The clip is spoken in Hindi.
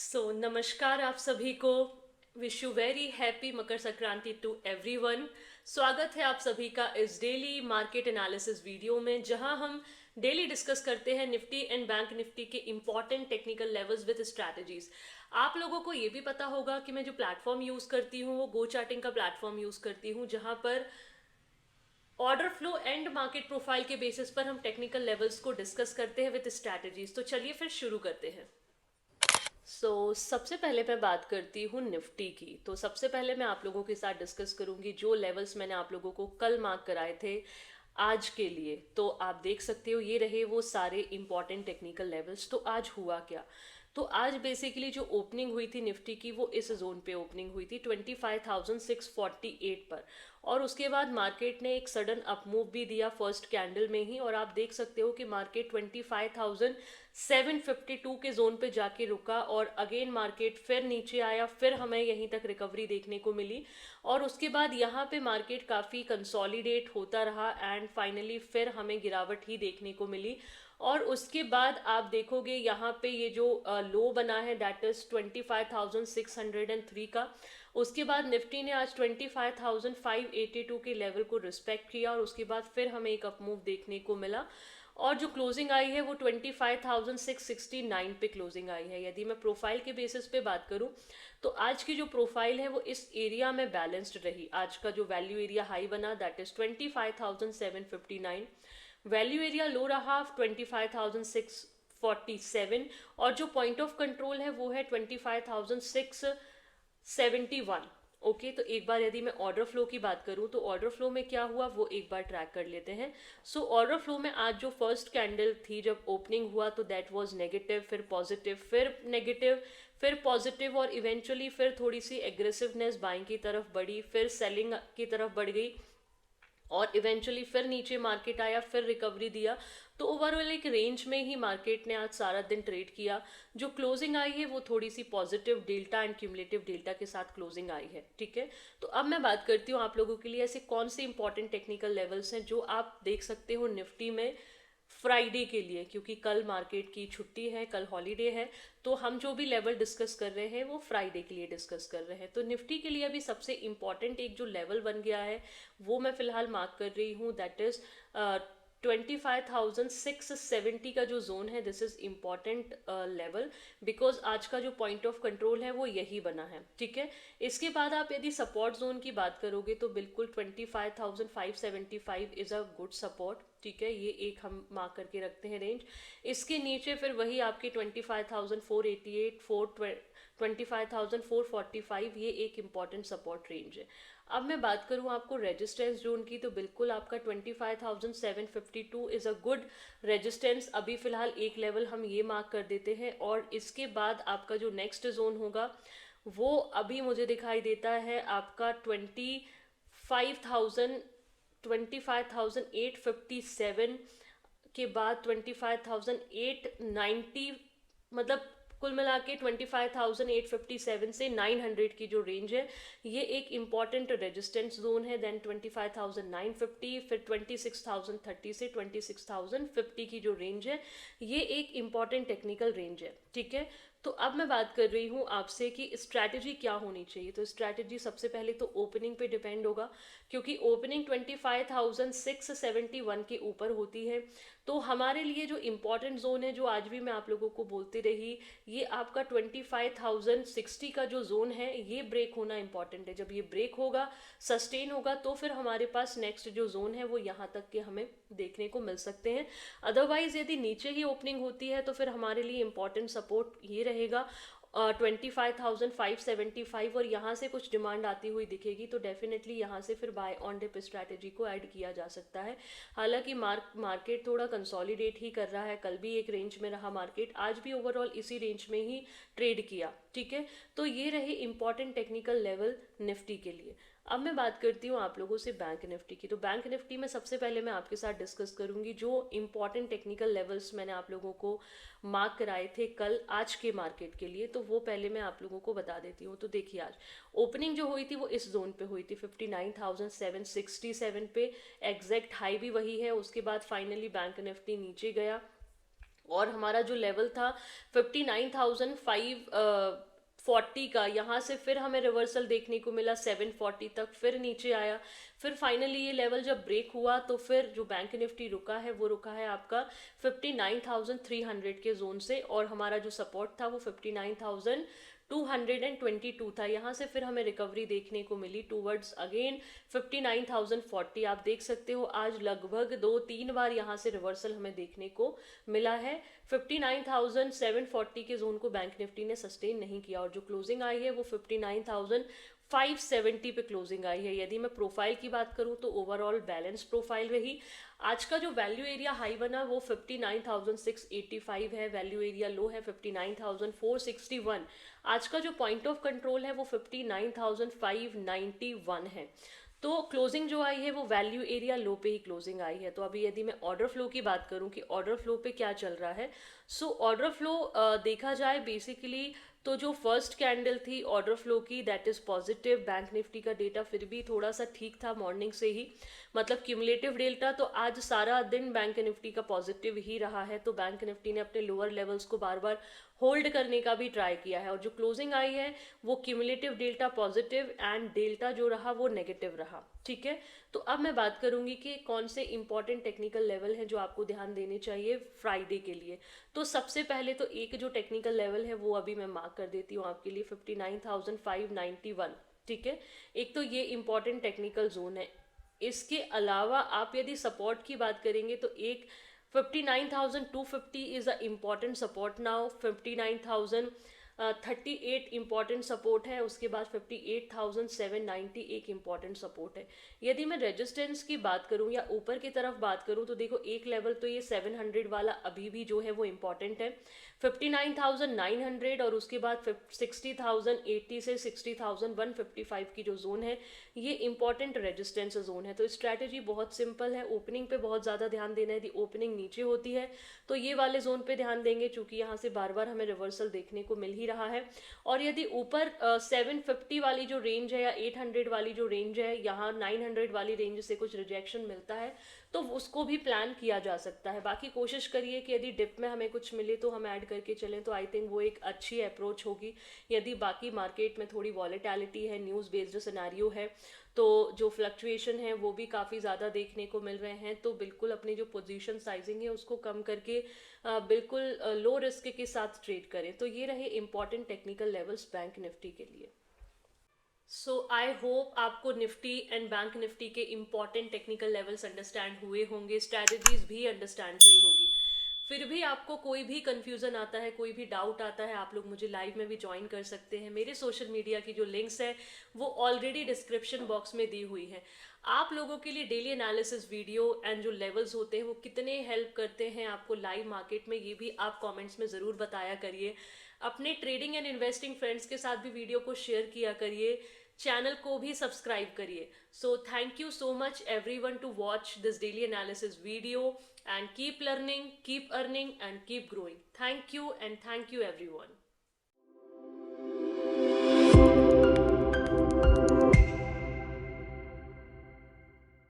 नमस्कार आप सभी को। Wish you very happy Makar Sankranti to everyone. स्वागत है आप सभी का इस डेली मार्केट एनालिसिस वीडियो में, जहां हम डेली डिस्कस करते हैं निफ्टी एंड बैंक निफ्टी के important technical levels with strategies. आप लोगों को ये भी पता होगा कि मैं जो प्लेटफॉर्म यूज करती हूँ वो गो चार्टिंग का प्लेटफॉर्म यूज करती हूँ, जहां पर order flow and market profile के बेसिस पर हम टेक्निकल लेवल्स को डिस्कस करते हैं विद स्ट्रैटेजीज। तो चलिए फिर शुरू करते हैं। सबसे पहले मैं बात करती हूँ निफ्टी की। तो सबसे पहले मैं आप लोगों के साथ डिस्कस करूंगी जो लेवल्स मैंने आप लोगों को कल मार्क कराए थे आज के लिए। तो आप देख सकते हो ये रहे वो सारे इंपॉर्टेंट टेक्निकल लेवल्स। तो आज हुआ क्या? तो आज बेसिकली जो ओपनिंग हुई थी निफ्टी की वो इस जोन पे ओपनिंग हुई थी 25,648 पर, और उसके बाद मार्केट ने एक सडन अपमूव भी दिया फर्स्ट कैंडल में ही, और आप देख सकते हो कि मार्केट 25,752 के जोन पे जाके रुका और अगेन मार्केट फिर नीचे आया, फिर हमें यहीं तक रिकवरी देखने को मिली, और उसके बाद यहाँ पे मार्केट काफ़ी कंसोलिडेट होता रहा एंड फाइनली फिर हमें गिरावट ही देखने को मिली। और उसके बाद आप देखोगे यहाँ पे ये जो लो बना है दैट इज 25,603 का। उसके बाद निफ्टी ने आज 25,582 के लेवल को रिस्पेक्ट किया, और उसके बाद फिर हमें एक अपमूव देखने को मिला, और जो क्लोजिंग आई है वो 25,669 पे क्लोजिंग आई है। यदि मैं प्रोफाइल के बेसिस पे बात करूं तो आज की जो प्रोफाइल है वो इस एरिया में बैलेंस्ड रही। आज का जो वैल्यू एरिया हाई बना that is 25,759, value area low रहा 25,647, और जो पॉइंट ऑफ कंट्रोल है वो है 25,671। ओके, तो एक बार यदि मैं ऑर्डर फ्लो की बात करूं तो ऑर्डर फ्लो में क्या हुआ वो एक बार ट्रैक कर लेते हैं। ऑर्डर फ्लो में आज जो फर्स्ट कैंडल थी जब ओपनिंग हुआ तो दैट वाज नेगेटिव, फिर पॉजिटिव, फिर नेगेटिव, फिर पॉजिटिव, और इवेंचुअली फिर थोड़ी सी एग्रेसिवनेस बाइंग की तरफ बढ़ी, फिर सेलिंग की तरफ बढ़ गई, और इवेंचुअली फिर नीचे मार्केट आया, फिर रिकवरी दिया। तो ओवरऑल एक रेंज में ही मार्केट ने आज सारा दिन ट्रेड किया। जो क्लोजिंग आई है वो थोड़ी सी positive delta and cumulative delta के साथ क्लोजिंग आई है। ठीक है, तो अब मैं बात करती हूँ आप लोगों के लिए ऐसे कौन से इंपॉर्टेंट टेक्निकल लेवल्स हैं जो आप देख सकते हो निफ्टी में फ्राइडे के लिए, क्योंकि कल मार्केट की छुट्टी है, कल हॉलीडे है। तो हम जो भी लेवल डिस्कस कर रहे हैं वो फ्राइडे के लिए डिस्कस कर रहे हैं। तो निफ्टी के लिए अभी सबसे इंपॉर्टेंट एक जो लेवल बन गया है वो मैं फिलहाल मार्क कर रही हूँ दैट इज 25,670 का जो जोन है। This is important level because आज का जो पॉइंट ऑफ कंट्रोल है वो यही बना है। ठीक है, इसके बाद आप यदि सपोर्ट जोन की बात करोगे तो बिल्कुल 25,575 इज अ गुड सपोर्ट। ठीक है, ये एक हम मार्क करके रखते हैं रेंज। इसके नीचे फिर वही आपके 25,488, 25,445, ये एक इम्पॉर्टेंट सपोर्ट रेंज है। अब मैं बात करूं आपको रेजिस्टेंस जोन की तो बिल्कुल आपका 25,752 इज अ गुड रेजिस्टेंस। अभी फिलहाल एक लेवल हम ये मार्क कर देते हैं, और इसके बाद आपका जो नेक्स्ट जोन होगा वो अभी मुझे दिखाई देता है आपका 25,857 के बाद 25,890, मतलब कुल मिला के 25,857 से 900 की जो रेंज है ये एक इम्पॉर्टेंट रेजिस्टेंस जोन है। देन 25,950, फिर 26,030 से 26,050 की जो रेंज है ये एक इम्पॉर्टेंट टेक्निकल रेंज है। ठीक है, तो अब मैं बात कर रही हूँ आपसे कि स्ट्रैटेजी क्या होनी चाहिए। तो स्ट्रैटेजी सबसे पहले तो ओपनिंग पे डिपेंड होगा, क्योंकि ओपनिंग 25,671 के ऊपर होती है। तो हमारे लिए जो इम्पोर्टेंट जोन है, जो आज भी मैं आप लोगों को बोलती रही, ये आपका 25,060 का जो जोन है ये ब्रेक होना इंपॉर्टेंट है। जब ये ब्रेक होगा, सस्टेन होगा, तो फिर हमारे पास नेक्स्ट जो जोन है वो यहाँ तक के हमें देखने को मिल सकते हैं। अदरवाइज यदि नीचे ही ओपनिंग होती है तो फिर हमारे लिए इंपॉर्टेंट सपोर्ट ये रहेगा 25,575, और यहाँ से कुछ डिमांड आती हुई दिखेगी तो डेफिनेटली यहाँ से फिर बाय ऑन डिप स्ट्रैटेजी को ऐड किया जा सकता है। हालांकि मार्केट थोड़ा कंसोलिडेट ही कर रहा है, कल भी एक रेंज में रहा मार्केट, आज भी ओवरऑल इसी रेंज में ही ट्रेड किया। ठीक है, तो ये रहे इंपॉर्टेंट टेक्निकल लेवल निफ्टी के लिए। अब मैं बात करती हूँ आप लोगों से बैंक निफ्टी की। तो बैंक निफ्टी में सबसे पहले मैं आपके साथ डिस्कस करूंगी जो इंपॉर्टेंट टेक्निकल लेवल्स मैंने आप लोगों को मार्क कराए थे कल आज के मार्केट के लिए, तो वो पहले मैं आप लोगों को बता देती हूँ। तो देखिए, आज ओपनिंग जो हुई थी वो इस जोन पे हुई थी 59,767 पे, एग्जैक्ट हाई भी वही है। उसके बाद फाइनली बैंक निफ्टी नीचे गया, और हमारा जो लेवल था 59,540 का, यहाँ से फिर हमें रिवर्सल देखने को मिला 740 तक, फिर नीचे आया, फिर फाइनली ये लेवल जब ब्रेक हुआ तो फिर जो बैंक निफ्टी रुका है वो रुका है आपका 59,300 के जोन से, और हमारा जो सपोर्ट था वो 59,222 था। यहाँ से फिर हमें रिकवरी देखने को मिली टूवर्ड्स अगेन 59,040। आप देख सकते हो आज लगभग 2-3 बार यहाँ से रिवर्सल हमें देखने को मिला है। 59,740 के जोन को बैंक निफ्टी ने सस्टेन नहीं किया, और जो क्लोजिंग आई है वो 59,570 पे क्लोजिंग आई है। यदि मैं प्रोफाइल की बात करूं तो ओवरऑल बैलेंस प्रोफाइल रही। आज का जो वैल्यू एरिया हाई बना वो 59,685 है, वैल्यू एरिया लो है 59,461। आज का जो पॉइंट ऑफ कंट्रोल है वो 59,591 है। तो क्लोजिंग जो आई है वो वैल्यू एरिया लो पे ही क्लोजिंग आई है। तो अभी यदि मैं ऑर्डर फ्लो की बात करूं कि ऑर्डर फ्लो पे क्या चल रहा है, सो ऑर्डर फ्लो देखा जाए बेसिकली तो जो फर्स्ट कैंडल थी ऑर्डर फ्लो की that is positive. Bank Nifty का डेटा फिर भी थोड़ा सा ठीक था मॉर्निंग से ही, मतलब क्यूमुलेटिव डेल्टा तो आज सारा दिन बैंक निफ्टी का पॉजिटिव ही रहा है। तो बैंक निफ्टी ने अपने लोअर लेवल्स को बार बार होल्ड करने का भी ट्राई किया है, और जो क्लोजिंग आई है वो cumulative delta positive and delta जो रहा वो नेगेटिव रहा। ठीक है, तो अब मैं बात करूंगी कि कौन से इंपॉर्टेंट टेक्निकल लेवल हैं जो आपको ध्यान देने चाहिए फ्राइडे के लिए। तो सबसे पहले तो एक जो टेक्निकल लेवल है वो अभी मैं मार्क कर देती हूँ आपके लिए 59,591। ठीक है, एक तो ये इंपॉर्टेंट टेक्निकल जोन है। इसके अलावा आप यदि सपोर्ट की बात करेंगे तो एक 59,250 is a important support now. 59,038 important support है, उसके बाद 58,790 एक इम्पॉर्टेंट सपोर्ट है। यदि मैं रेजिस्टेंस की बात करूं या ऊपर की तरफ बात करूं तो देखो एक लेवल तो ये 700 वाला अभी भी जो है वो इम्पॉर्टेंट है 59,900, और उसके बाद 60,080 से 60,155 की जो जोन है ये इंपॉर्टेंट रेजिस्टेंस जोन है। तो स्ट्रैटेजी बहुत सिंपल है, ओपनिंग पे बहुत ज़्यादा ध्यान देना है। यदि ओपनिंग नीचे होती है तो ये वाले जोन पे ध्यान देंगे, क्योंकि यहाँ से बार बार हमें रिवर्सल देखने को मिल ही रहा है। और यदि ऊपर 750 वाली जो रेंज है या 800 वाली जो रेंज है, यहाँ 900 वाली रेंज से कुछ रिजेक्शन मिलता है तो उसको भी प्लान किया जा सकता है। बाकी कोशिश करिए कि यदि डिप में हमें कुछ मिले तो हम ऐड करके चलें, तो आई थिंक वो एक अच्छी अप्रोच होगी। यदि बाकी मार्केट में थोड़ी वॉलेटिलिटी है, न्यूज़ बेस्ड सिनेरियो है, तो जो फ्लक्चुएशन है वो भी काफ़ी ज़्यादा देखने को मिल रहे हैं, तो बिल्कुल अपनी जो पोजीशन साइजिंग है उसको कम करके बिल्कुल लो रिस्क के साथ ट्रेड करें। तो ये रहे important technical levels bank Nifty के लिए। सो आई होप आपको निफ्टी एंड बैंक निफ्टी के इंपॉर्टेंट टेक्निकल लेवल्स अंडरस्टैंड हुए होंगे, स्ट्रैटेजीज भी अंडरस्टैंड हुई होगी। फिर भी आपको कोई भी कंफ्यूजन आता है, कोई भी डाउट आता है, आप लोग मुझे लाइव में भी ज्वाइन कर सकते हैं। मेरे सोशल मीडिया की जो लिंक्स है वो ऑलरेडी डिस्क्रिप्शन बॉक्स में दी हुई है। आप लोगों के लिए डेली एनालिसिस वीडियो एंड जो लेवल्स होते हैं वो कितने हेल्प करते हैं आपको लाइव मार्केट में, ये भी आप कमेंट्स में ज़रूर बताया करिए। अपने ट्रेडिंग एंड इन्वेस्टिंग फ्रेंड्स के साथ भी वीडियो को शेयर किया करिए, चैनल को भी सब्सक्राइब करिए। So thank you so much everyone to watch this daily analysis video, and keep learning, keep earning and keep growing. Thank you and thank you everyone.